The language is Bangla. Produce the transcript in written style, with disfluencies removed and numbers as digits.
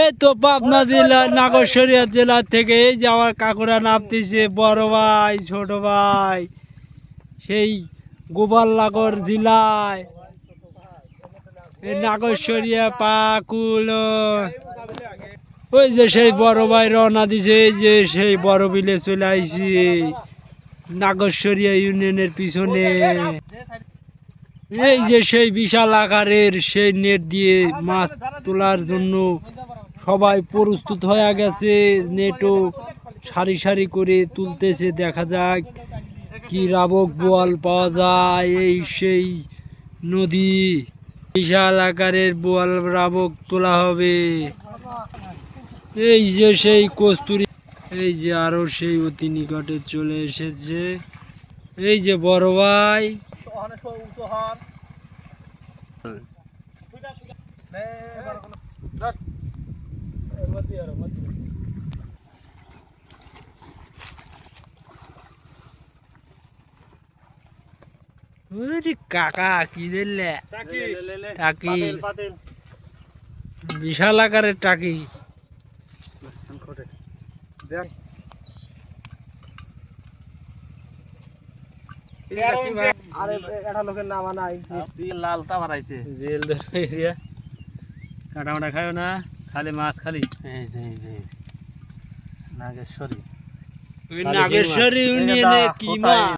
এই তো পাবনা জেলা নাগরসরিয়া জেলা থেকে এই যে আমার কাকুরা নামতেছে, বড় ভাই ছোট ভাই, সেই গোপালনগর জেলায় নাগরসরিয়া পাকুল। ওই যে সেই বড় ভাই রওনা দিছে, এই যে সেই বড় বিলে চলে আইছি নাগরসরিয়া ইউনিয়নের পিছনে। এই যে সেই বিশাল আকারের সেই নেট দিয়ে মাছ তোলার জন্য সবাই প্রস্তুত হয়ে গেছে। নেটও সারি সারি করে তুলতেছে, দেখা যাক কি রাবক বোয়াল পাওয়া যায়। এই সেই নদী, বিশাল আকারের বোয়াল রাবক তোলা হবে। এই যে সেই কস্তুরি, এই যে আরো সেই অতি নিকটে চলে এসেছে। এই যে বড় ভাই, কাকা কি দিলে টাকি, বিশাল আকারের টাকি। কাটা মাটা খাও না, খালি মাছ খালি। নাগেশ্বরী ইউনিয়নে কি মাছ।